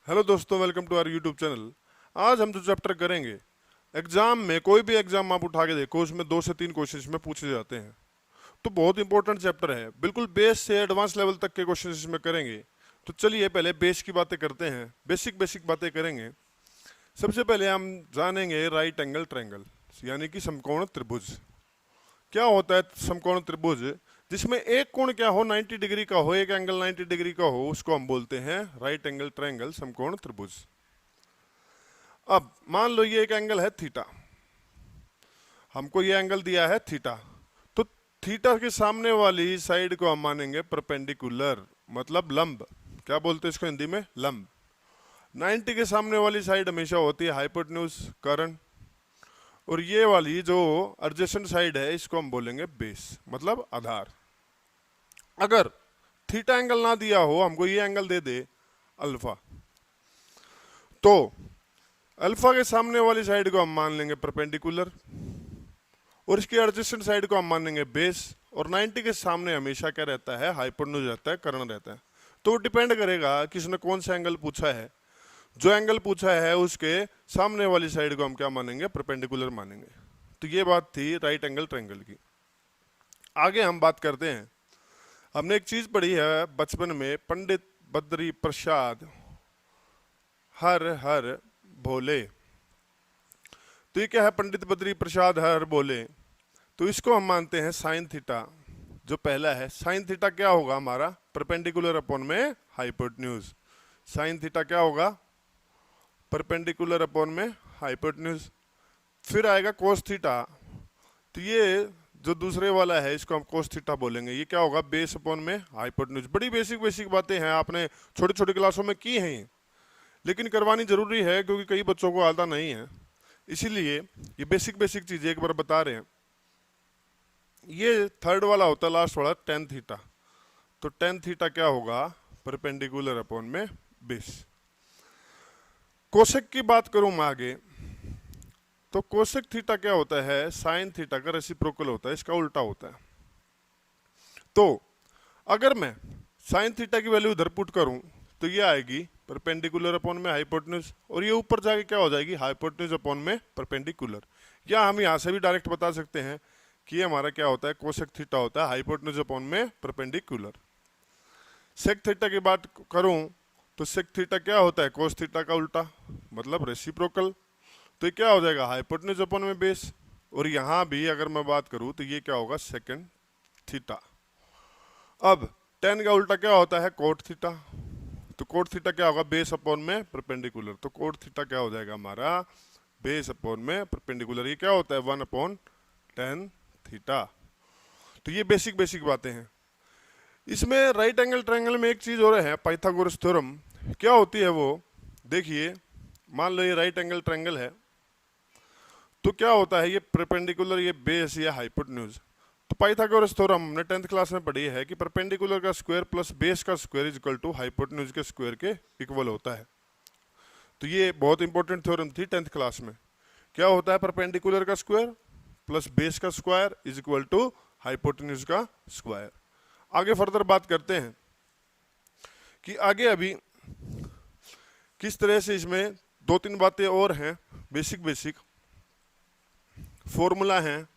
Hello दोस्तों, welcome to our YouTube channel. आज हम जो चैप्टर करेंगे, एग्जाम में कोई भी एग्जाम आप उठा के देखो, उसमें 2 से 3 क्वेश्चन इसमें पूछे जाते हैं। तो बहुत इंपॉर्टेंट चैप्टर है, बिल्कुल बेस से एडवांस लेवल तक के क्वेश्चन इसमें करेंगे। तो चलिए पहले बेस की बातें करते हैं, बेसिक बेसिक बातें करेंगे। सबसे पहले हम जानेंगे राइट एंगल ट्रायंगल, यानी कि समकोण त्रिभुज। क्या होता है समकोण त्रिभुज? जिसमें एक कोण क्या हो, 90 डिग्री का हो, एक एंगल 90 डिग्री का हो, उसको हम बोलते हैं राइट एंगल ट्रायंगल, समकोण त्रिभुज। अब मान लो ये एक एंगल है थीटा, हमको ये एंगल दिया है थीटा। तो थीटा के सामने वाली साइड को हम मानेंगे परपेंडिकुलर, मतलब लंब। क्या बोलते हैं इसको हिंदी में? लंब। 90 के सामने वाली साइड हमेशा होती है हाइपोटेन्यूज, कर्ण। और ये वाली जो एडजेसेंट साइड है, इसको हम बोलेंगे बेस, मतलब आधार। अगर थीटा एंगल ना दिया हो, हमको ये एंगल दे दे अल्फा, तो अल्फा के सामने वाली साइड को हम मान लेंगे परपेंडिकुलर, और इसकी एडजेसेंट साइड को हम मानेंगे बेस। और 90 के सामने हमेशा क्या रहता है? हाइपोटेन्यूज रहता है, कर्ण रहता है। तो डिपेंड करेगा किसने कौन सा एंगल पूछा है। जो एंगल पूछा है उसके सामने वाली साइड को हम क्या मानेंगे? परपेंडिकुलर मानेंगे। तो ये बात थी राइट एंगल ट्रायंगल की। आगे हम बात करते हैं। हमने एक चीज पढ़ी है बचपन में, पंडित बद्री प्रसाद हर हर भोले। तो ये क्या है? पंडित बद्री प्रसाद हर बोले। तो इसको हम मानते हैं साइन थीटा। जो पहला है साइन थीटा क्या होगा हमारा? परपेंडिकुलर अपॉन में हाइपोटेन्यूज। साइन थीटा क्या होगा? परपेंडिकुलर अपॉन में हाइपोटेन्यूज। फिर आएगा कोस थीटा। तो ये जो दूसरे वाला है, इसको हम कोस थीटा बोलेंगे। ये क्या होगा? बेस अपॉन में हाइपोटेन्यूज। बड़ी बेसिक बेसिक बातें हैं, आपने छोटी छोटी क्लासों में की हैं ये, लेकिन करवानी जरूरी है क्योंकि कई बच्चों को आता नहीं है, इसीलिए ये बेसिक बेसिक चीजें एक बार बता रहे हैं। ये थर्ड वाला होता है, लास्ट वाला, टेन थीटा। तो टेन थीटा क्या होगा? परपेंडिकुलर अपॉन में बेस। कोसेक की बात करूं मैं आगे, तो कोसेक थीटा क्या होता है? साइन थीटा का रेसिप्रोकल होता है, इसका उल्टा होता है। तो अगर मैं साइन थीटा की वैल्यू इधर पुट करूं तो ये आएगी परपेंडिकुलर अपॉन में हाइपोटेन्यूज, और ये ऊपर जाके क्या हो जाएगी? हाइपोटेन्यूज अपॉन में परपेंडिकुलर। या हम यहां से भी डायरेक्ट बता सकते हैं कि ये हमारा क्या होता है? कोसेक थीटा होता है, हाइपोटेन्यूज अपॉन में परपेंडिकुलर। सेक थीटा की बात करूं तो सेक थीटा क्या होता है? कोस थीटा का उल्टा, मतलब रेसिप्रोकल। तो ये क्या हो जाएगा? हाइपोटेन्यूज अपॉन में बेस। और यहां भी अगर मैं बात करूं तो ये क्या होगा? Second theta. अब टेन का उल्टा क्या होता है? Coat theta. तो कोट थीटा क्या होगा? बेस अपॉन में परपेंडिकुलर। तो कोट थीटा क्या हो जाएगा हमारा? बेस अपॉन में परपेंडिकुलर। ये क्या होता है? 1/10 थीटा। तो ये बेसिक बेसिक बातें हैं। इसमें राइट एंगल ट्रायंगल में एक चीज और है, पाइथागोरस थ्योरम। क्या होती है वो? देखिए, मान लो ये राइट एंगल ट्रायंगल है, तो क्या होता है? ये परपेंडिकुलर, ये बेस, ये हाइपोटेन्यूज। तो पाइथागोरस थ्योरम हमने 10th क्लास में पढ़ी है कि परपेंडिकुलर का स्क्वायर प्लस बेस का square is equal to hypotenuse के स्क्वायर के इक्वल होता है। तो ये बहुत इंपॉर्टेंट थ्योरम थी 10th क्लास में। क्या होता है? परपेंडिकुलर का स्क्वायर प्लस बेस का square is equal to hypotenuse का स्क्वायर। आगे फर्दर बात करते हैं कि आगे अभी किस तरह से इसमें 2-3 बातें और हैं, बेसिक बेसिक फॉर्मूला हैं।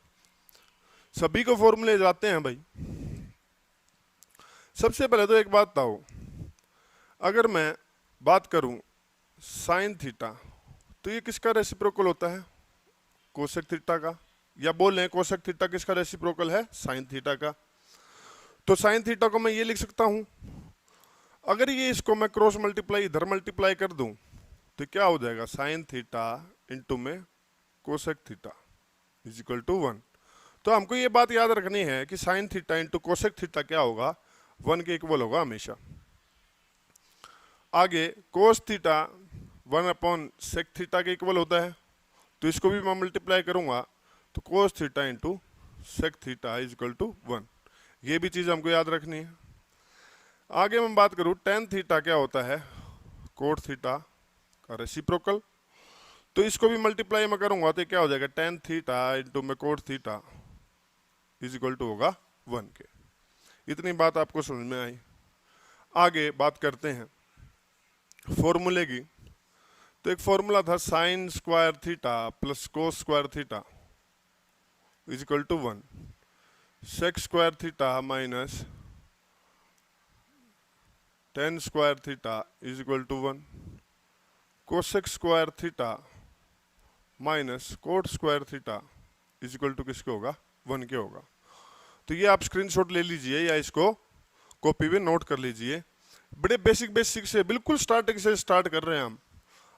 सभी को फॉर्मूले जाते हैं भाई। सबसे पहले तो एक बात बताओ, अगर मैं बात करूं साइन थीटा, तो ये किसका रेसिप्रोकल होता है? कोसेक थीटा का। या बोलें कोसेक थीटा किसका रेसिप्रोकल है? साइन थीटा का। तो साइन थीटा को मैं ये लिख सकता हूं, अगर ये इसको मैं क्रॉस मल्टीप्लाई इधर मल्टीप्लाई कर दूं तो क्या हो जाएगा? साइन थीटा इंटू में cosec theta is equal to 1। तो हमको ये बात याद रखनी है कि sine theta into cosec theta क्या होगा? 1 के इक्वल होगा हमेशा। आगे कोस थीटा 1/सेक थीटा के इक्वल होता है, तो इसको भी मैं मल्टीप्लाई करूंगा तो cos theta into sec theta is equal to 1। ये भी चीज हमको याद रखनी है। आगे मैं बात करूं टेन थीटा क्या होता है? कोट थीटा का रेसिप्रोकल। तो इसको भी मल्टीप्लाई में करूंगा तो क्या हो जाएगा? टेन थीटा इंटू में cot theta is equal to होगा 1 के। इतनी बात आपको समझ में आई? आगे बात करते हैं। फॉर्मूले की, तो एक फॉर्मूला था sine square theta plus cos square theta is equal to 1, sec square theta minus tan square theta is equal to 1, cosec square theta minus cot square theta is equal to किसके होगा, 1 के होगा। तो ये आप screenshot ले लीजिए या इसको कॉपी में नोट कर लीजिए। बड़े बेसिक बेसिक से, बिल्कुल स्टार्टिंग से स्टार्ट कर रहे हैं हम,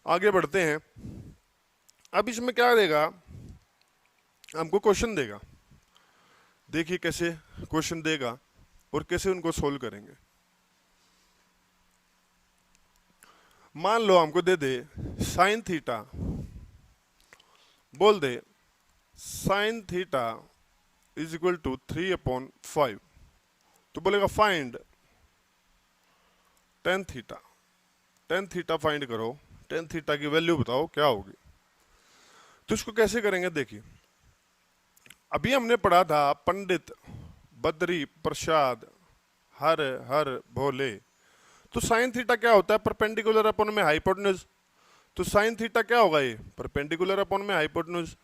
आगे बढ़ते हैं। अब इसमें क्या देगा, हमको क्वेश्चन देगा। देखिए कैसे क्वेश्चन देगा और कैसे उनको सोल्व करेंगे। मान लो हमको दे दे साइन थीटा, बोल दे sine theta is equal to 3/5, तो बोलेगा find tan theta. Tan theta find करो, टेन थीटा की वैल्यू बताओ क्या होगी। तो इसको कैसे करेंगे, देखिए अभी हमने पढ़ा था पंडित बद्री प्रसाद हर हर भोले। तो साइन थीटा क्या होता है, परपेंडिकुलर अपॉन में हाइपोटेन्यूज। तो साइन थीटा क्या होगा, ये परपेंडिकुलर अपॉन में हाइपोटेन्यूज।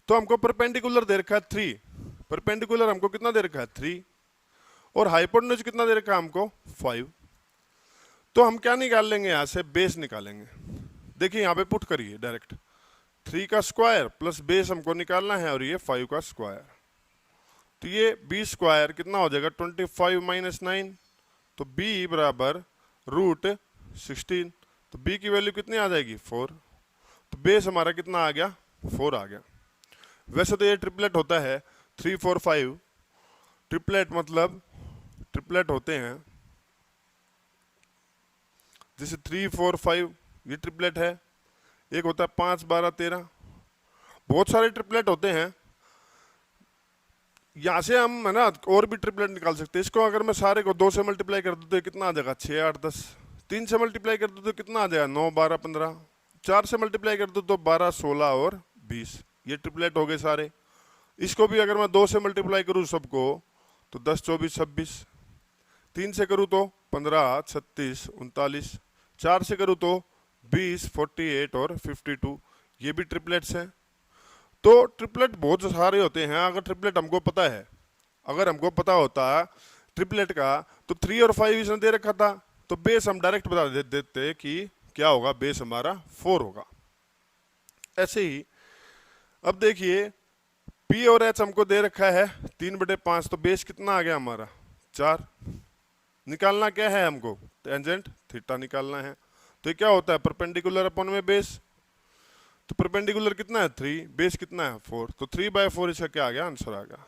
तो हमको परपेंडिकुलर दे रखा है 3, परपेंडिकुलर हमको कितना दे रखा है 3, और हाइपोटेन्यूज कितना दे रखा है हमको 5। तो हम क्या निकाल लेंगे, यहां से बेस निकालेंगे। देखिए यहां पे पुट करिए डायरेक्ट, 3 का स्क्वायर प्लस बेस हमको निकालना है, और ये 5 का स्क्वायर। तो ये b स्क्वायर कितना हो जाएगा 25 माइनस 9, तो b बराबर √16। तो b की वैल्यू कितनी आ जाएगी 4। तो बेस हमारा कितना आ गया 4 आ गया। वैसे तो ये ट्रिपलेट होता है 3 4 5, ट्रिपलेट मतलब ट्रिपलेट होते हैं, जैसे 3 4 5 ये ट्रिपलेट है। एक होता है 5 12 13, बहुत सारे ट्रिपलेट होते हैं। यहां से हम है ना और भी ट्रिपलेट निकाल सकते हैं। इसको अगर मैं सारे को 2 से मल्टीप्लाई कर दूं तो कितना आ जाएगा 6 8 10, 3 से मल्टीप्लाई कर दूं तो कितना आ जाएगा 9 12 15, 4 से मल्टीप्लाई कर दूं तो 12 16 और 20। ये ट्रिपलेट हो गए सारे। इसको भी अगर मैं 2 से मल्टीप्लाई करूं सबको तो 10 24 26, 3 से करूं तो 15 36 39, 4 से करूं तो 20 48 और 52। ये भी ट्रिपलेट्स हैं। तो ट्रिपलेट बहुत सारे होते हैं। अगर ट्रिपलेट हमको पता है, अगर हमको पता होता ट्रिपलेट का, तो 3 और 5 इसने दे रखा था, तो बेस हम डायरेक्ट बता देते कि क्या होगा, बेस हमारा 4 होगा। ऐसे ही अब देखिए P और H हमको दे रखा है 3/5, तो बेस कितना आ गया हमारा 4। निकालना क्या है हमको, टेंजेंट थीटा निकालना है। तो ये क्या होता है परपेंडिकुलर अपॉन में बेस। तो परपेंडिकुलर कितना है 3, बेस कितना है 4, तो 3/4 इसका क्या आ गया, आंसर आ गया।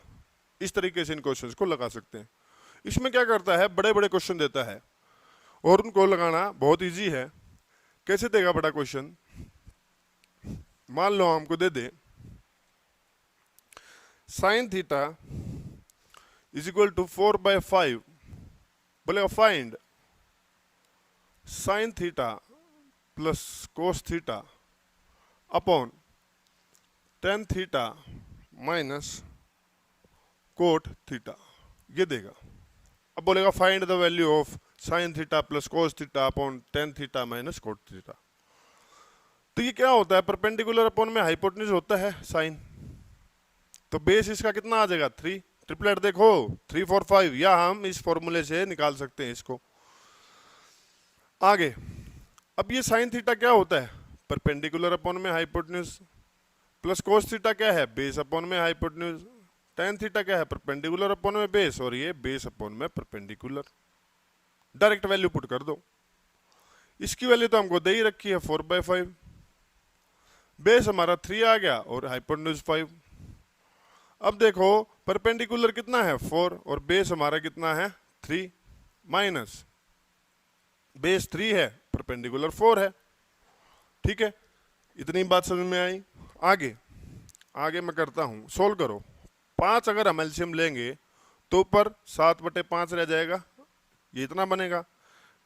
इस तरीके से इन क्वेश्चंस को लगा सकते हैं। इसमें क्या करता है, बड़े बड़े क्वेश्चन देता है और उनको लगाना बहुत इजी है। कैसे देगा बड़ा क्वेश्चन, मान लो हमको दे दे sine theta is equal to 4/5, बोलेगा find sine theta plus cos theta upon tan theta minus cot theta, ये देगा। अब बोलेगा find the value of sine theta plus cos theta upon tan theta minus cot theta. तो ये क्या होता है, परपेंडिकुलर अपॉन में हाइपोटेन्यूज होता है साइन। तो बेस इसका कितना आ जाएगा 3। ट्रिपलेट देखो 3 4 5, या हम इस फॉर्मूले से निकाल सकते हैं इसको। आगे अब ये साइन थीटा क्या होता है, परपेंडिकुलर अपॉन में हाइपोटेन्यूज, प्लस कोस थीटा क्या है, बेस अपॉन में हाइपोटेन्यूज, टेन थीटा क्या है, परपेंडिकुलर अपॉन में बेस, और ये बेस अपॉन में परपेंडिकुलर। डायरेक्ट वैल्यू पुट कर दो। इसकी वैल्यू तो हमको दे ही रखी है 4/5, बेस हमारा 3 आ गया और हाइपोटेन्यूज 5। अब देखो परपेंडिकुलर कितना है 4 और बेस हमारा कितना है 3, माइनस बेस 3 है, परपेंडिकुलर 4 है। ठीक है, इतनी बात समझ में आई। आगे मैं करता हूं, सोल्व करो। 5 अगर हम एलसीएम लेंगे तो ऊपर 7/5 रह जाएगा, ये इतना बनेगा।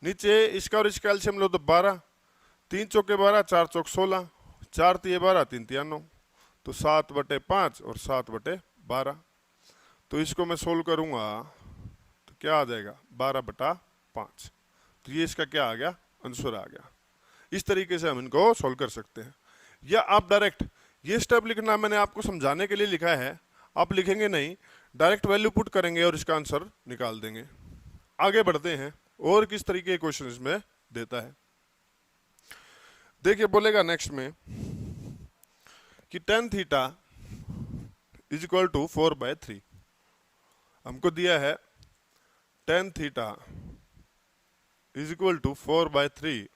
नीचे इसका और इसका एलसीएम लो तो 12, 3 चौके 12, 4 चौक 16, 4 तिये 12, 3 तिया 9, तो 7/5 और 7/12। तो इसको मैं सोल्व करूंगा तो क्या आ जाएगा 12/5। तो ये इसका क्या आ गया आंसर आ गया। इस तरीके से हम इनको सॉल्व कर सकते हैं। या आप डायरेक्ट ये स्टेप लिखना मैंने आपको समझाने के लिए लिखा है, आप लिखेंगे नहीं, डायरेक्ट वैल्यू पुट करेंगे और इसका आंसर निकाल देंगे। आगे बढ़ते हैं और किस तरीके के क्वेश्चन इसमें देता है। देखिए बोलेगा नेक्स्ट में कि tan theta is equal to 4/3। हमको दिया है tan theta is equal to 4/3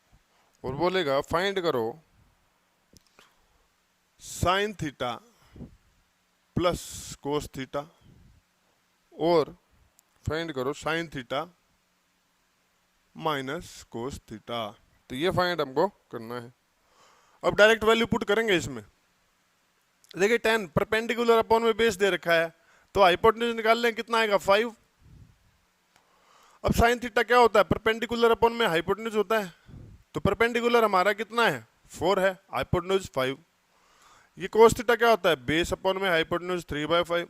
और बोलेगा फाइंड करो sine theta plus cos theta और फाइंड करो sine theta minus cos theta. तो ये फाइंड हमको करना है। अब डायरेक्ट वैल्यू पुट करेंगे इसमें। देखिए tan परपेंडिकुलर अपॉन में बेस दे रखा है, तो हाइपोटेन्यूज निकाल लें, कितना आएगा 5। अब साइन थीटा क्या होता है, परपेंडिकुलर अपॉन में हाइपोटेन्यूज होता है, तो परपेंडिकुलर हमारा कितना है 4 है, हाइपोटेन्यूज 5। ये कोस थीटा क्या होता है, बेस अपॉन में हाइपोटेन्यूज 3/5।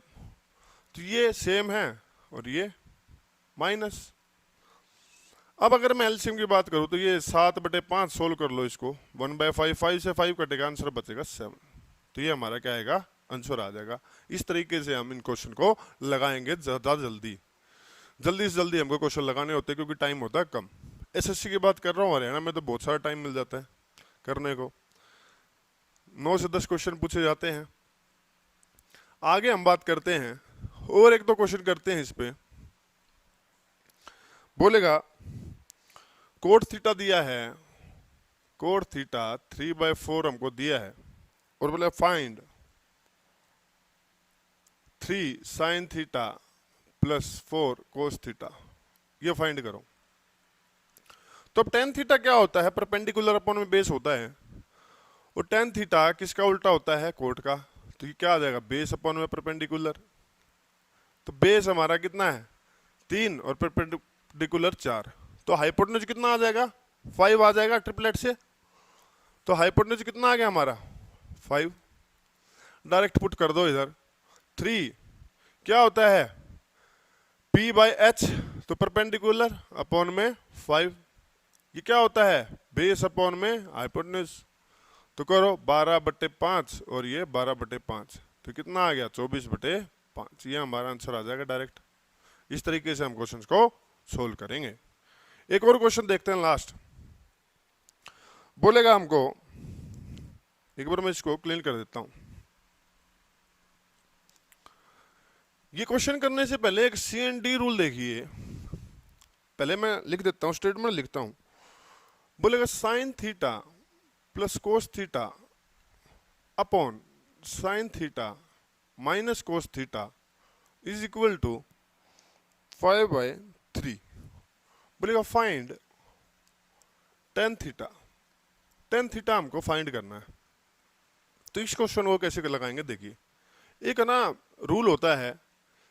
तो ये सेम है और ये माइनस। अब अगर मैं एलसीएम की बात करूं तो ये 7/5 सोल्व कर लो इसको, 1/5, 5 से 5 कटेगा, आंसर बचेगा 7। तो ये हमारा क्या आएगा, आंसर आ जाएगा। इस तरीके से हम इन क्वेश्चन को लगाएंगे ज़्यादा जल्दी से जल्दी हमको क्वेश्चन लगाने होते हैं, क्योंकि टाइम होता है कम। एसएससी की बात कर रहा हूँ, हरियाणा में तो बहुत सारा टाइम मिल जाता है करने को, 9 से 10 क्वेश्चन पूछे जाते हैं। आगे हम बात करते हैं और एक दो क्वेश्चन करते हैं इस पे। बोलेगा कोट थीटा दिया है, कोट थीटा 3/4 हमको दिया है और बोले find 3 sine theta plus 4 cos theta, ये फाइंड करो। तो अब tan थीटा क्या होता है, परपेंडिकुलर अपॉन में बेस होता है, और tan थीटा किसका उल्टा होता है, कोट का। तो ये क्या आ जाएगा, बेस अपॉन में परपेंडिकुलर। तो बेस हमारा कितना है 3 और परपेंडिकुलर 4, तो हाइपोटेन्यूज कितना आ जाएगा 5 आ जाएगा ट्रिपलेट से। तो हाइपोटेन्यूज कितना आ गया हमारा 5। डायरेक्ट पुट कर दो इधर। 3 क्या होता है P/H, तो परपेंडिकुलर अपॉन में 5। ये क्या होता है बेस अपॉन में हाइपोटेन्यूज। तो करो 12/5 और ये 12/5, तो कितना आ गया 24/5। ये हमारा आंसर आ जाएगा डायरेक्ट। इस तरीके से हम क्वेश्चंस को सोल्व करेंगे। एक और क्वेश्चन देखते हैं लास्ट। बोलेगा हमको, एक बार मैं इसको क्लीन कर देता हूं। ये क्वेश्चन करने से पहले एक CND रूल देखिए, पहले मैं लिख देता हूं, स्टेटमेंट लिखता हूं। बोलेगा sine theta plus cos theta upon sine theta minus cos theta is equal to 5/3। बोलेगा find tan theta. tan theta हमको फाइंड करना है। तो इस क्वेश्चन को कैसे लगाएंगे, देखिए एक ना रूल होता है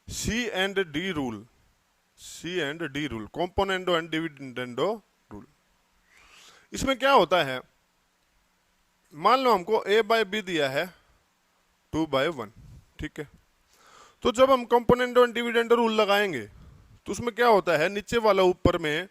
C&D rule, C&D rule, componendo and dividendo rule. इसमें क्या होता है, मान लो हमको A/B दिया है 2/1, ठीक है। तो जब हम कॉम्पोनेंडो एंड डिविडेंडो रूल लगाएंगे तो उसमें क्या होता है, नीचे वाला ऊपर में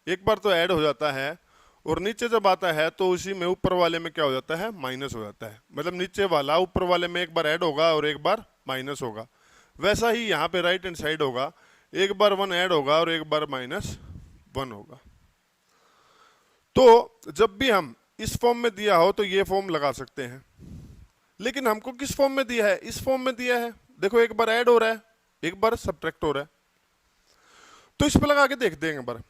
एक बार तो ऐड हो जाता है, और नीचे जब आता है तो उसी में ऊपर वाले में क्या हो जाता है, माइनस हो जाता है। मतलब नीचे वाला ऊपर वाले में एक बार ऐड होगा और एक बार माइनस होगा। वैसा ही यहाँ पे राइट हैंड साइड होगा, एक बार 1 ऐड होगा और एक बार -1 होगा। तो जब भी हम इस फॉर्म में दिया हो तो ये फॉर्म लगा सकते हैं, लेकिन हमको किस फॉर्म में दिया है, इस फॉर्म में दिया है। देखो एक बार ऐड हो रहा है, एक बार सब्ट्रैक्ट हो रहा है। तो इस पे लगा के देखते हैं एक बार।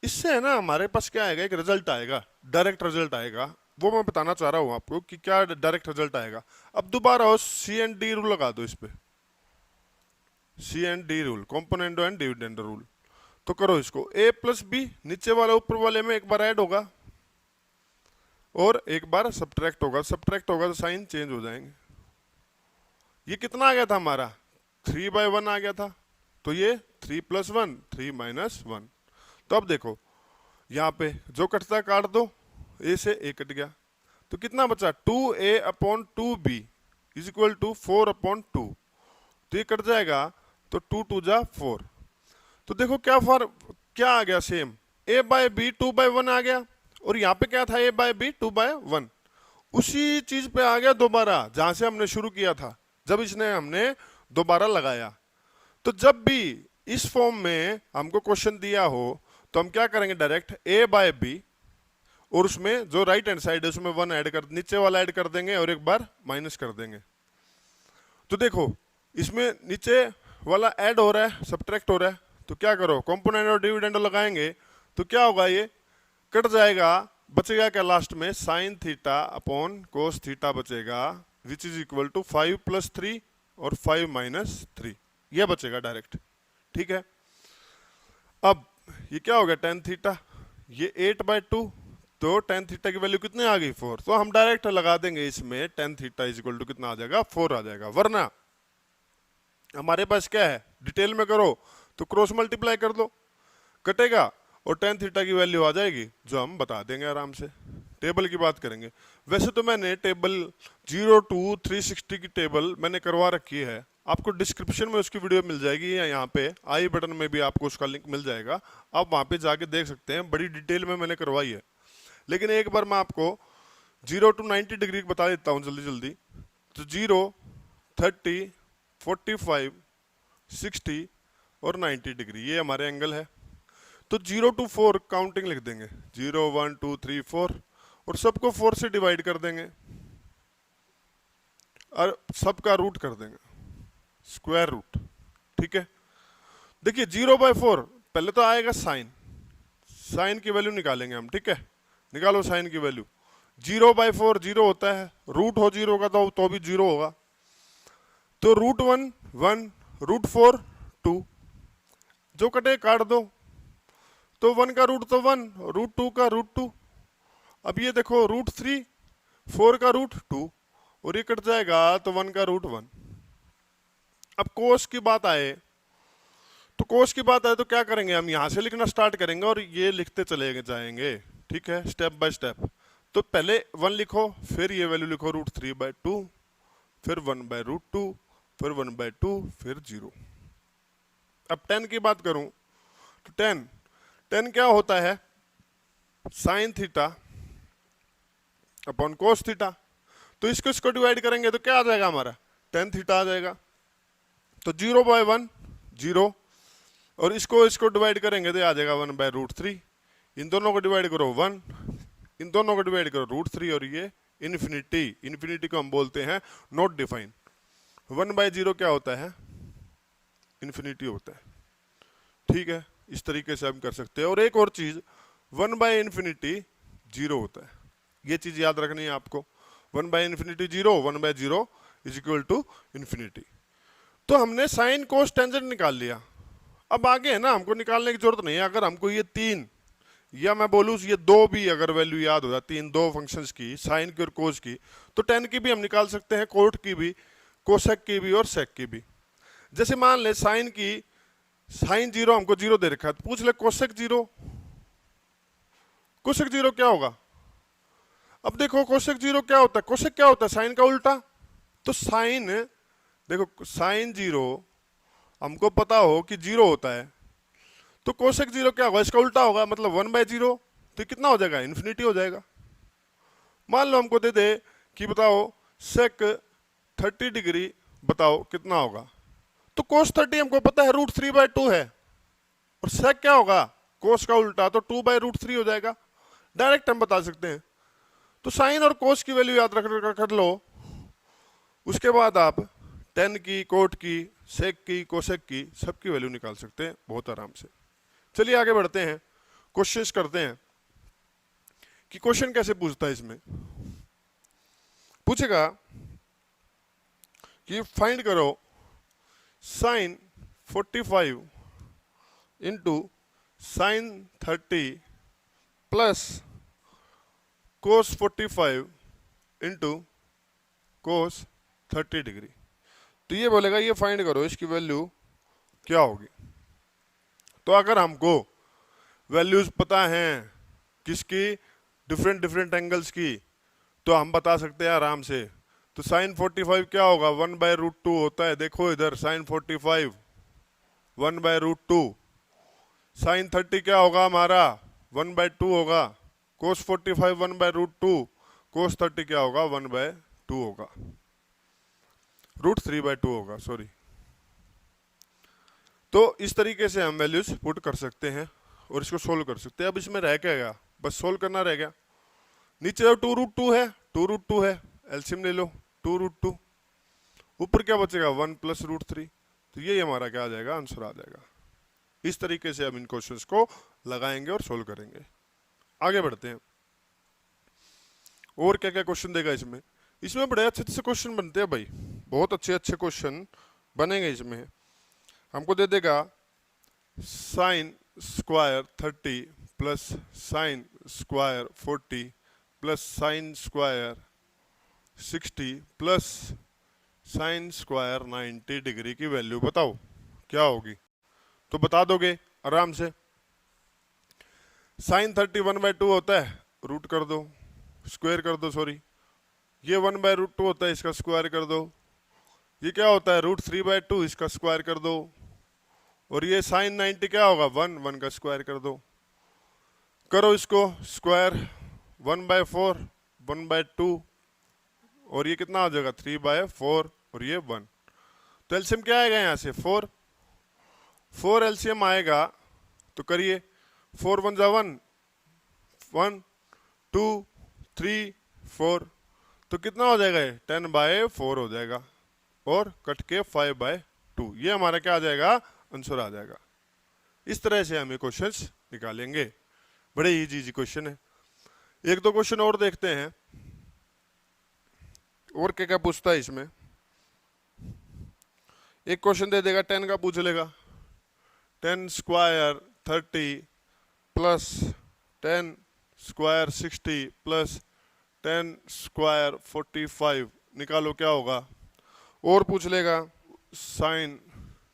इससे है ना हमारे पास क्या आएगा, एक रिजल्ट आएगा, डायरेक्ट रिजल्ट आएगा। वो मैं बताना चाह रहा हूं आपको कि क्या डायरेक्ट रिजल्ट आएगा। अब दोबारा C&D रूल लगा दो इस पे, C&D rule, componendo and dividendo rule. तो करो इसको, A+B नीचे वाला ऊपर वाले में एक बार ऐड होगा और एक बार सब्ट्रैक्ट होगा। सब्ट्रैक्ट होगा तो साइन चेंज हो जाएंगे। ये कितना आ गया था हमारा 3/1 आ गया था, तो ये 3 + 1 3 - 1। तो अब देखो यहाँ पे जो कटता काट दो, A से A कट गया, तो कितना बचा 2A/2B इज इक्वल टू 4/2। तो ये कट जाएगा, तो 2 × 2 = 4। तो देखो क्या आ गया सेम, A/B 2/1 आ गया और यहाँ पे क्या था, a बाय बी 2/1, उसी चीज पे आ गया दोबारा जहां से हमने शुरू किया था, जब इसने हमने दोबारा लगाया। तो जब भी इस फॉर्म में हमको क्वेश्चन दिया हो तो हम क्या करेंगे, डायरेक्ट a बाय बी, और उसमें जो राइट हैंड साइड है उसमें 1 ऐड कर, नीचे वाला ऐड कर देंगे और एक बार माइनस कर देंगे। तो देखो इसमें नीचे वाला ऐड हो रहा है, सब्ट्रैक्ट हो रहा है, तो क्या करो, कंपोनेंट और डिविडेंड लगाएंगे तो क्या होगा, ये कट जाएगा, बचेगा क्या लास्ट में, sine theta upon cos theta बचेगा, विच इज इक्वल टू 5 + 3 और 5 - 3, ये बचेगा डायरेक्ट। ठीक है, अब ये क्या हो गया, tan थीटा, ये 8/2, तो tan थीटा की वैल्यू कितनी आ गई, 4, तो हम डायरेक्ट लगा देंगे इसमें tan theta is equal to कितना आ जाएगा, 4 आ जाएगा। वरना हमारे पास क्या है, डिटेल में करो तो क्रॉस मल्टीप्लाई कर दो, कटेगा और tan थीटा की वैल्यू आ जाएगी, जो हम बता देंगे आराम से। टेबल की बात करेंगे, वैसे तो मैंने टेबल 0 to 360 की टेबल मैंने करवा रखी है, आपको डिस्क्रिप्शन में उसकी वीडियो मिल जाएगी, या यहाँ पे आई बटन में भी आपको उसका लिंक मिल जाएगा, आप वहाँ पे जाके देख सकते हैं, बड़ी डिटेल में मैंने करवाई है। लेकिन एक बार मैं आपको 0 to 90 डिग्री बता देता हूँ जल्दी जल्दी। तो 0, 30, 45, 60 और 90 डिग्री, ये हमारे एंगल है। तो 0 to 4 काउंटिंग लिख देंगे, 0, 1, 2, 3, 4, और सबको 4 से डिवाइड कर देंगे और सबका रूट कर देंगे, स्क्वायर रूट। ठीक है, देखिए 0/4 पहले तो आएगा साइन, साइन की वैल्यू निकालेंगे हम। ठीक है, निकालो साइन की वैल्यू, 0/4 0 होता है, रूट हो 0 का तो भी 0 होगा, तो √1 1, √4 2, जो कटे काट दो, तो 1 का रूट तो 1, √2 का √2। अब ये देखो √3, 4 का √2, और ये कट जाएगा तो 1 का √1। अब कोस की बात आए, तो कोस की बात आए तो क्या करेंगे, हम यहां से लिखना स्टार्ट करेंगे और ये लिखते चले जाएंगे। ठीक है, स्टेप बाय स्टेप। तो पहले 1 लिखो, फिर ये वैल्यू लिखो √3/2, फिर 1/√2, फिर 1/2, फिर 0। अब 10 की बात करूं तो 10 क्या होता है, साइन थीटा अपॉन कोस थीटा। तो इसको डिवाइड करेंगे तो क्या आ जाएगा हमारा, tan थीटा आ जाएगा। तो 0/1 0, और इसको डिवाइड करेंगे तो आ जाएगा 1/√3। इन दोनों को डिवाइड करो 1, इन दोनों को डिवाइड करो √3, और ये इन्फिनिटी को हम बोलते हैं नॉट डिफाइन। 1/0 क्या होता है, इन्फिनिटी होता है। ठीक है, इस तरीके से हम कर सकते हैं। और एक और चीज, 1/∞ 0 होता है, ये चीज याद रखनी है आपको। 1/∞ 0, 1/0 इज इक्वल टू इन्फिनिटी। तो हमने साइन कोस टेंजेंट निकाल लिया। अब आगे है ना, हमको निकालने की जरूरत नहीं है। अगर हमको ये 3, या मैं बोलूँ ये 2 भी अगर वैल्यू याद हो जाती है, 2 फंक्शंस की, साइन की और कोस की, तो tan की भी हम निकाल सकते हैं, कोट की भी, कोसेक की भी और सेक की भी। जैसे मान ले साइन की, साइन 0 हमको 0 दे रखा है, तो पूछ ले कोसेक 0, कोसेक 0 क्या होगा। अब देखो कोसेक 0 क्या होता है, कोसेक क्या होता है, साइन का उल्टा। तो साइन, देखो साइन 0 हमको पता हो कि 0 होता है, तो कोसेक 0 क्या होगा, इसका उल्टा होगा, मतलब 1/0, तो कितना हो जाएगा, इन्फिनिटी हो जाएगा। मान लो हमको दे दे कि बताओ सेक 30 डिग्री, बताओ कितना होगा। तो कोस 30 हमको पता है √3/2 है, और सेक क्या होगा, कोस का उल्टा, तो 2/√3 हो जाएगा। डायरेक्ट हम बता सकते हैं। तो साइन और कोस की वैल्यू याद रख लो, उसके बाद आप tan की, कोट की, सेक की, कोसेक की, सबकी वैल्यू निकाल सकते हैं बहुत आराम से। चलिए आगे बढ़ते हैं, क्वेश्चंस करते हैं कि क्वेश्चन कैसे पूछता है। इसमें पूछेगा कि फाइंड करो sine 45 into sine 30 plus cos 45 into cos 30 degree. तो ये बोलेगा ये फाइंड करो इसकी वैल्यू क्या होगी। तो अगर हमको वैल्यूज पता हैं किसकी, डिफरेंट एंगल्स की, तो हम बता सकते हैं आराम से। तो साइन 45 क्या होगा, 1/√2 होता है। देखो इधर साइन 45 1/√2। साइन 30 क्या होगा हमारा, 1/2 होगा। कोस 45 1/√2, कोस 30 क्या होगा 1/2 होगा, √3/2 होगा, सॉरी। तो इस तरीके से हम वैल्यूज पुट कर सकते हैं और इसको सोल्व कर सकते हैं। अब इसमें रह क्या गया, बस सोल्व करना रह गया। नीचे जो 2√2 है, 2√2 है, एलसीएम ले लो 2√2, ऊपर क्या बचेगा 1 + √3, तो ये हमारा क्या आ जाएगा, आंसर आ जाएगा। इस तरीके से हम इन क्वेश्चंस को लगाएंगे और सोल्व करेंगे। आगे बढ़ते हैं, और क्या क्या क्वेश्चन देगा इसमें। इसमें बड़े अच्छे अच्छे क्वेश्चन बनते हैं भाई, बहुत अच्छे अच्छे क्वेश्चन बनेंगे इसमें। हमको दे देगा sine square 30 plus sine square 40 plus sine square 60 plus sine square 90 degree की वैल्यू बताओ क्या होगी। तो बता दोगे आराम से। साइन 30 1/2 होता है, रूट कर दो, स्क्वायर कर दो, सॉरी, ये 1/√2 होता है, इसका स्क्वायर कर दो। ये क्या होता है √3/2, इसका स्क्वायर कर दो। और ये साइन 90 क्या होगा 1 का स्क्वायर कर दो। करो इसको स्क्वायर, 1/4 1/2, और ये कितना हो जाएगा 3/4, और ये 1। तो एलसीएम क्या आएगा यहाँ से 4 एलसीएम आएगा। तो करिए 4 1 जा 1 1 2 3 4, तो कितना हो जाएगा 10/4 हो जाएगा, और कट के 5/2, ये हमारा क्या आ जाएगा, आंसर आ जाएगा। इस तरह से हम ये क्वेश्चंस निकालेंगे, बड़े इजी क्वेश्चन है। एक दो क्वेश्चन और देखते हैं, और क्या क्या पूछता है इसमें। एक क्वेश्चन दे देगा 10 का पूछ लेगा, 10 square 30 plus 10 square 60 plus 10 square 45 निकालो क्या होगा। और पूछ लेगा sine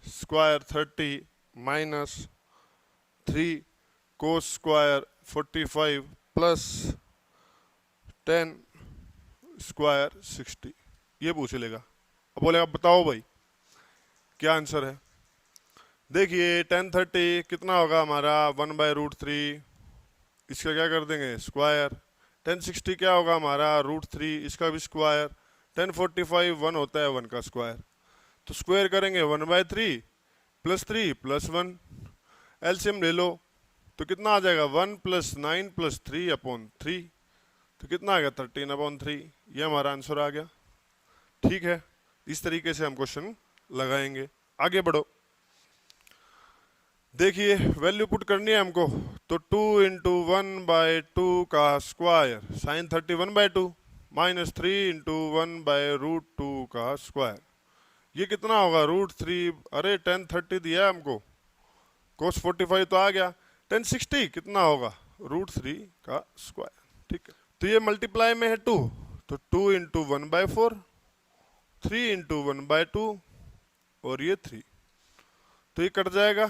square 30 minus 3 cos square 45 plus 10 square 60, ये पूछ लेगा। अब बोलेगा बताओ भाई क्या आंसर है। देखिए 10 30 कितना होगा हमारा 1/√3, इसका क्या कर देंगे स्क्वायर। 10 60 क्या होगा हमारा √3, इसका भी स्क्वायर। 10 45 1 होता है 1 का स्क्वायर, तो स्क्वायर करेंगे 1/3 प्लस 3 प्लस 1, एलसीएम ले लो तो कितना आ जाएगा 1 + 9 + 3/3, तो कितना आ गया 13/3, ये हमारा आंसर आ गया। ठीक है, इस तरीके से हम क्वेश्चन लगाएंगे। आगे बढ़ो, देखिए वैल्यू पुट करनी है हमको, तो 2 × 1/2 का स्क्वायर साइन 30 1/2 माइनस 3 × 1/√2 का स्क्वायर, ये कितना होगा √3, अरे 10 30 दिया है हमको, कोस 45 तो आ गया। 10 60 कितना होगा √3 का स्क्वायर। ठीक है, तो ये मल्टीप्लाई में है 2, तो 2 × 1/4, 3 × 1/2, और ये 3, तो ये कट जाएगा।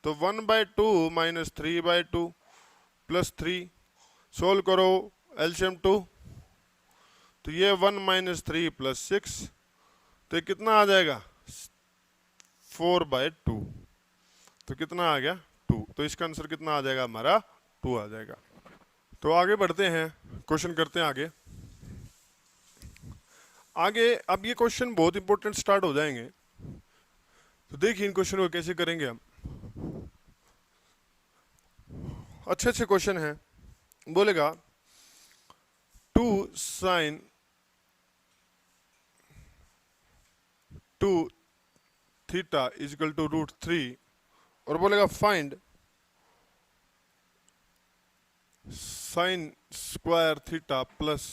तो 1/2 माइनस 3/2 प्लस 3, सोल्व करो एलसीएम 2, तो ये 1 - 3 + 6, तो ये कितना आ जाएगा 4/2, तो कितना आ गया 2, तो इसका आंसर कितना आ जाएगा हमारा 2 आ जाएगा। तो आगे बढ़ते हैं, क्वेश्चन करते हैं आगे। अब ये क्वेश्चन बहुत इंपॉर्टेंट स्टार्ट हो जाएंगे, तो देखिए इन क्वेश्चन को कैसे करेंगे हम। अच्छे अच्छे क्वेश्चन हैं। बोलेगा 2 sin 2 थीटा इजिकल टू √3, और बोलेगा find sign square theta plus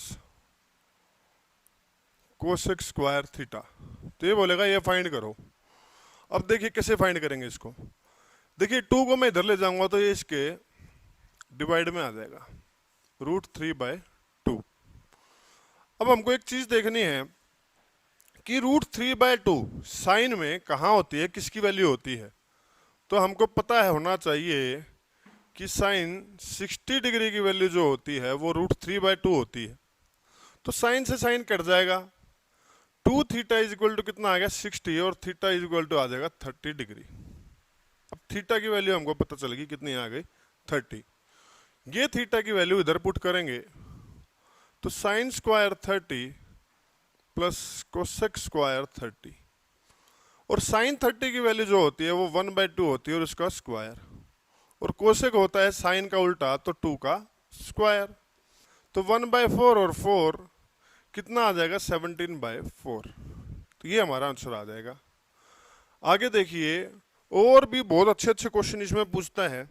cosec square theta, तो ये बोलेगा ये फाइंड करो। अब देखिए कैसे फाइंड करेंगे इसको। देखिए 2 को मैं इधर ले जाऊंगा तो ये इसके डिवाइड में आ जाएगा √3/2। अब हमको एक चीज देखनी है कि √3/2 साइन में कहाँ होती है, किसकी वैल्यू होती है। तो हमको पता है होना चाहिए कि साइन 60 डिग्री की वैल्यू जो होती है वो √3/2 होती है। तो साइन से साइन कट जाएगा, 2 थीटा इजिक्वल टू कितना आ गया 60, और थीटा इजिक्वल टू आ जाएगा 30 डिग्री। अब थीटा की वैल्यू हमको पता चलेगी कितनी आ गई 30। ये थीटा की वैल्यू इधर पुट करेंगे तो sine square 30 plus cosec square 30, और साइन 30 की वैल्यू जो होती है वो 1/2 होती है और उसका स्क्वायर, और कोसेक होता है साइन का उल्टा तो 2 का स्क्वायर। तो 1/4 और 4 कितना आ जाएगा 17/4। तो ये हमारा आंसर आ जाएगा। आगे देखिए और भी बहुत अच्छे अच्छे क्वेश्चन इसमें पूछता है,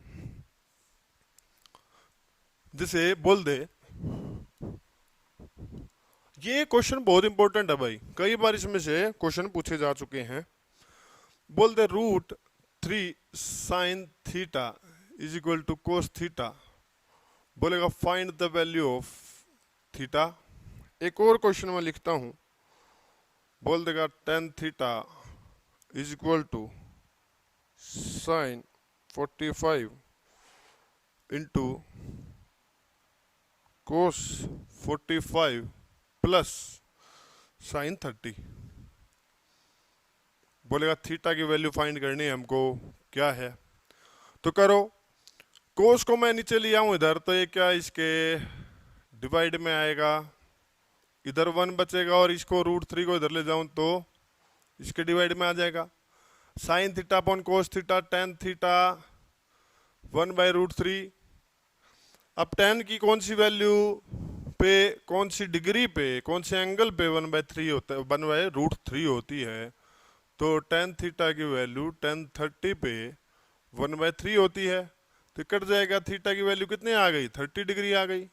जिसे बोल दे, ये क्वेश्चन बहुत इंपॉर्टेंट है भाई, कई बार इसमें से क्वेश्चन पूछे जा चुके हैं। बोल दे √3 sine theta is equal to cos theta, बोलेगा find the value of theta. एक और क्वेश्चन में लिखता हूं, बोल देगा tan theta is equal to sine 45 into cos 45 plus sine 30। बोलेगा थीटा की वैल्यू फाइंड करनी है हमको, क्या है तो करो। कोस को मैं नीचे ले आऊं इधर तो ये क्या इसके डिवाइड में आएगा, इधर 1 बचेगा, और इसको √3 को इधर ले जाऊं तो इसके डिवाइड में आ जाएगा। Sine theta upon cos theta, tan theta 1/√3। अब tan की कौन सी वैल्यू पे, कौन सी डिग्री पे, कौन से एंगल पे 1/3 होता है, 1/√3 होती है, तो tan थीटा की वैल्यू tan 30 पे 1/3 होती है, तो कट जाएगा। थीटा की वैल्यू कितनी आ गई 30 डिग्री आ गई।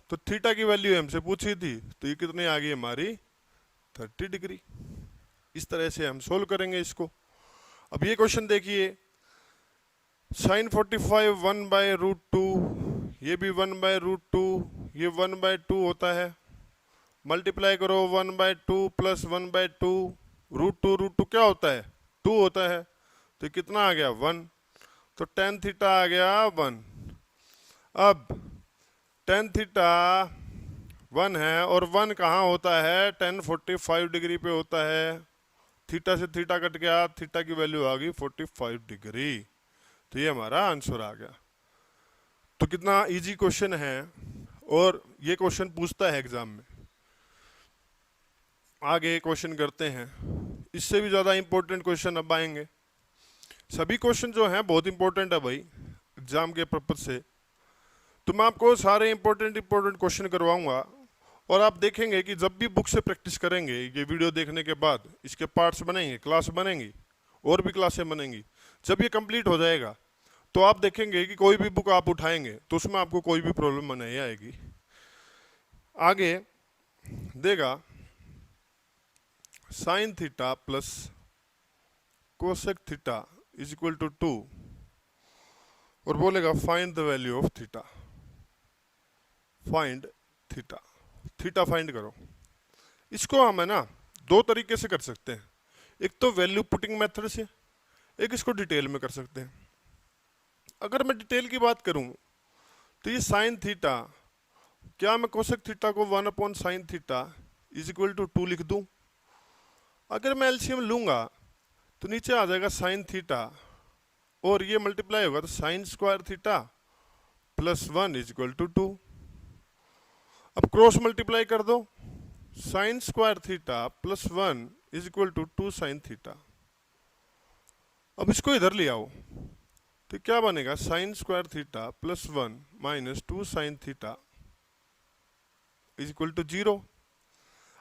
तो थीटा की वैल्यू हमसे पूछी थी तो ये कितनी आ गई हमारी 30 डिग्री। इस तरह से हम सोल्व करेंगे इसको। अब ये क्वेश्चन देखिए, साइन 45 1/√2, ये भी 1/√2, ये 1/2 होता है, मल्टीप्लाई करो 1/2 प्लस 1/2, √2 क्या होता है 2 होता है, तो कितना आ गया 1, तो tan थीटा आ गया 1। अब tan थीटा 1 है और 1 कहाँ होता है tan 45 डिग्री पे होता है, थीटा से थीटा कट गया, थीटा की वैल्यू आ गई 45 डिग्री। तो ये हमारा आंसर आ गया। तो कितना इजी क्वेश्चन है, और ये क्वेश्चन पूछता है एग्जाम में। आगे क्वेश्चन करते हैं, इससे भी ज्यादा इंपॉर्टेंट क्वेश्चन अब आएंगे। सभी क्वेश्चन जो हैं बहुत इंपॉर्टेंट है भाई एग्जाम के पर्पज से, तो मैं आपको सारे इंपॉर्टेंट क्वेश्चन करवाऊंगा, और आप देखेंगे कि जब भी बुक से प्रैक्टिस करेंगे, ये वीडियो देखने के बाद इसके पार्ट्स बनेंगे, क्लास बनेंगी, और भी क्लासें बनेंगी। जब ये कंप्लीट हो जाएगा तो आप देखेंगे कि कोई भी बुक आप उठाएंगे तो उसमें आपको कोई भी प्रॉब्लम नहीं आएगी। आगे देगा sine theta plus cosec theta is equal to 2, और बोलेगा find the value of theta. Find theta, theta find करो। इसको हम है ना दो तरीके से कर सकते हैं, एक तो वैल्यू पुटिंग मेथड से, एक इसको डिटेल में कर सकते हैं। अगर मैं डिटेल की बात करूं तो ये साइन थीटा, क्या मैं कोसेक थीटा को 1/sin theta is equal to 2 लिख दूं? अगर मैं एलसीएम लूंगा तो नीचे आ जाएगा साइन थीटा, और ये मल्टीप्लाई होगा तो sine square theta plus 1 is equal to 2। अब क्रॉस मल्टीप्लाई कर दो, sine square theta plus 1 is equal to 2 sine theta. अब इसको इधर ले आओ तो क्या बनेगा, sine square theta plus 1 minus 2 sine theta is equal to 0।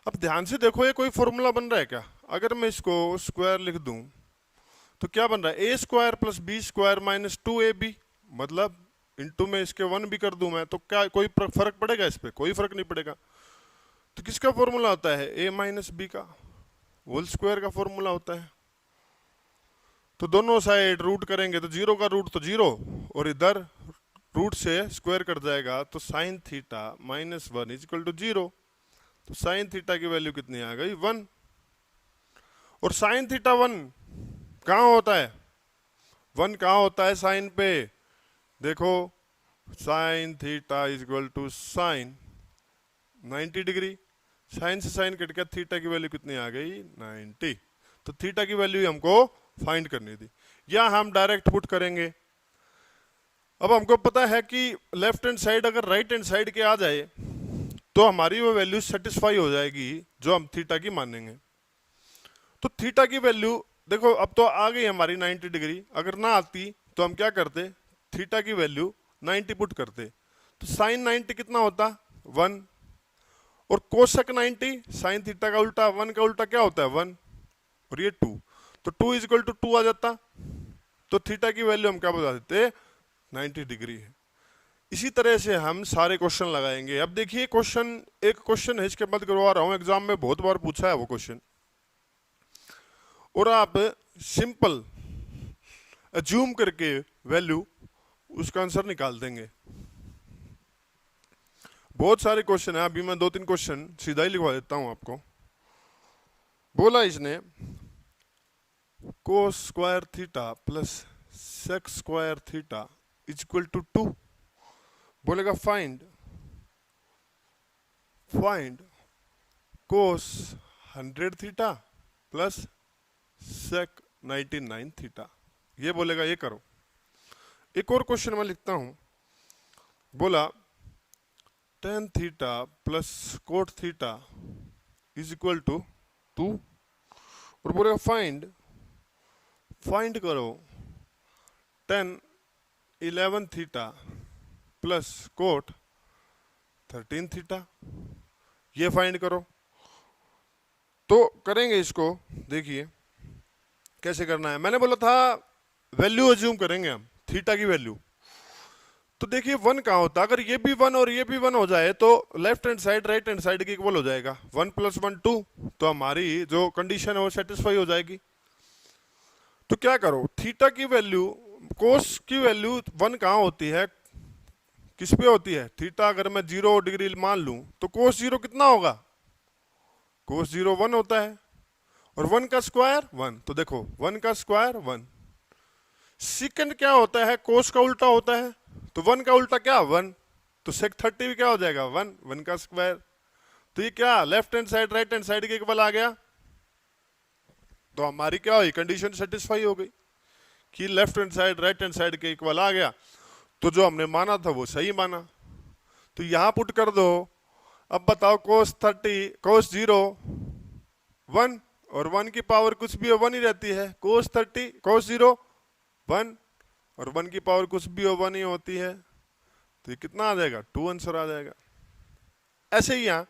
अब ध्यान से देखो ये कोई फॉर्मूला बन रहा है क्या? अगर मैं इसको स्क्वायर लिख दूं तो क्या बन रहा है, A square plus B square minus 2ab, मतलब इंटू में इसके 1 भी कर दूं मैं तो क्या कोई फर्क पड़ेगा इस पे? कोई फर्क नहीं पड़ेगा। तो किसका फॉर्मूला होता है, a माइनस बी का होल स्क्वायर का फॉर्मूला होता है। तो दोनों साइड रूट करेंगे तो 0 का रूट तो 0, और इधर रूट से स्क्वायर कट जाएगा, तो sine theta minus 1 is equal to 0। तो साइन थीटा की वैल्यू कितनी आ गई 1। और साइन थीटा 1 कहाँ होता है, 1 कहाँ होता है साइन पे, देखो sine theta is equal to sine 90 degree, sine से साइन कट गया, थीटा की वैल्यू कितनी आ गई 90। तो थीटा की वैल्यू हमको फाइंड करनी थी, या हम डायरेक्ट पुट करेंगे अब हमको पता है कि लेफ्ट हैंड साइड अगर राइट हैंड साइड के आ जाए तो हमारी वो वैल्यू सेटिस्फाई हो जाएगी जो हम थीटा की मानेंगे। तो थीटा की वैल्यू देखो अब तो आ गई हमारी 90 डिग्री, अगर ना आती तो हम क्या करते, थीटा की वैल्यू 90 पुट करते। तो साइन 90 कितना होता 1, और कोसेक 90 साइन थीटा का उल्टा 1 का उल्टा क्या होता है 1, और ये 2, तो 2 इज इक्वल टू 2 आ जाता। तो थीटा की वैल्यू हम क्या बता देते 90 डिग्री है। इसी तरह से हम सारे क्वेश्चन लगाएंगे। अब देखिए क्वेश्चन, एक क्वेश्चन है इसके बाद करवा रहा हूं, एग्जाम में बहुत बार पूछा है वो क्वेश्चन, और आप सिंपल अज्यूम करके वैल्यू उसका आंसर निकाल देंगे। बहुत सारे क्वेश्चन है, अभी मैं 2-3 क्वेश्चन सीधा ही लिखवा देता हूं आपको। बोला इसने cos square theta plus sec square theta is equal to 2। बोलेगा find cos 100 theta plus sec 99 theta, ये बोलेगा ये करो। एक और क्वेश्चन मैं लिखता हूं, बोला tan theta plus cot theta is equal to 2, और बोलेगा फाइंड करो tan 11 theta plus cot 13 theta, ये फाइंड करो। तो करेंगे इसको, देखिए कैसे करना है। मैंने बोला था वैल्यू अज्यूम करेंगे हम थीटा की वैल्यू। तो देखिए 1 कहाँ होता है, अगर ये भी 1 और ये भी 1 हो जाए तो left hand side right hand side के इक्वल हो जाएगा, 1 + 1 2, तो हमारी जो कंडीशन है वो सेटिस्फाई हो जाएगी। तो क्या करो, थीटा की वैल्यू, कोस की वैल्यू 1 कहाँ होती है, किस पे होती है, थीटा अगर मैं 0 डिग्री मान लूं तो कोस 0 कितना होगा, कोस 0 1 होता है, और 1 का स्क्वायर 1, तो देखो 1 का स्क्वायर 1। सेकंड क्या होता है, कोस का उल्टा होता है, तो 1 का उल्टा क्या 1, तो सेक 30 भी क्या हो जाएगा 1 का स्क्वायर। तो ये क्या left hand side right hand side के इक्वल आ गया। तो हमारी क्या हुई, कंडीशन सेटिस्फाई हो गई कि left hand side right hand side के इक्वल आ गया। तो जो हमने माना था वो सही माना। तो यहां पुट कर दो। अब बताओ कोस 0 1, और 1 की पावर कुछ भी हो 1 ही रहती है, कोस 0 1, और 1 की पावर कुछ भी हो 1 ही होती है। तो ये कितना आ जाएगा 2 आंसर आ जाएगा। ऐसे ही यहां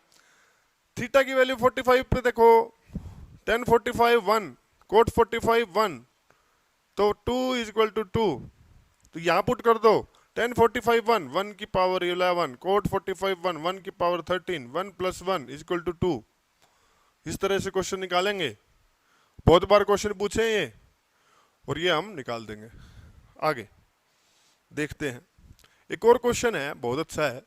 थीटा की वैल्यू 45 पे देखो, tan 45 1, कोट 45 1, तो 2 इज इक्वल टू 2। तो यहां पुट कर दो tan 45 1, 1 की पावर 11, कोट 45 1, 1 की पावर 13, 1 + 1 इज इक्वल टू 2। इस तरह से क्वेश्चन निकालेंगे। बहुत बार क्वेश्चन पूछे ये, और ये हम निकाल देंगे। आगे देखते हैं, एक और क्वेश्चन है बहुत अच्छा है।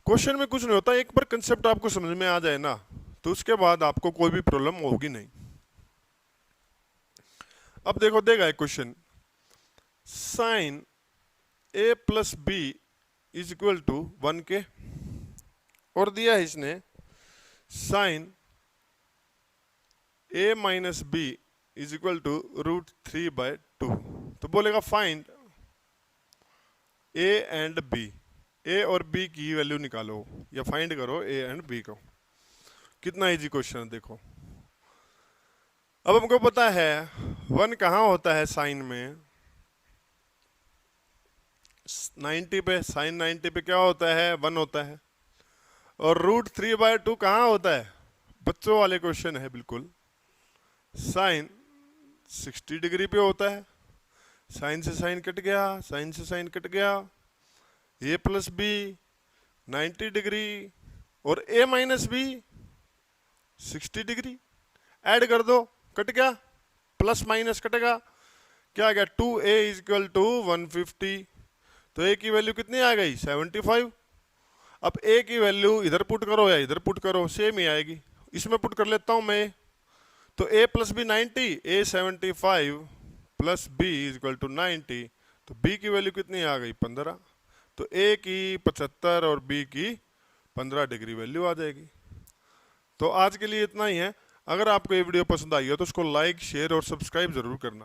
क्वेश्चन में कुछ नहीं होता, एक बार कंसेप्ट आपको समझ में आ जाए ना तो उसके बाद आपको कोई भी प्रॉब्लम होगी नहीं। अब देखो देगा एक question, sine a + b is equal to 1 के, और दिया है इसने sine a - b is equal to √3/2। तो बोलेगा find a and b, a और b की वैल्यू निकालो या फाइंड करो a एंड b को। कितना इजी क्वेश्चन है देखो। अब हमको पता है 1 कहाँ होता है साइन में, 90 पे, साइन 90 पे क्या होता है 1 होता है, और √3/2 कहाँ होता है, बच्चों वाले क्वेश्चन है बिल्कुल, साइन 60 डिग्री पे होता है। साइन से साइन कट गया, साइन से साइन कट गया, a + b 90 डिग्री और a - b 60 डिग्री, ऐड कर दो, कट गया, प्लस माइनस कटेगा, क्या आ गया 2a इज इक्वल टू 150। तो a की वैल्यू कितनी आ गई 75। अब a की वैल्यू इधर पुट करो या इधर पुट करो सेम ही आएगी, इसमें पुट कर लेता हूं मैं। तो a + b 90, a 75 plus b is equal to 90, तो b की वैल्यू कितनी आ गई 15। तो a की 75 और b की 15 डिग्री वैल्यू आ जाएगी। तो आज के लिए इतना ही है। अगर आपको ये वीडियो पसंद आई हो तो उसको लाइक शेयर और सब्सक्राइब जरूर करना।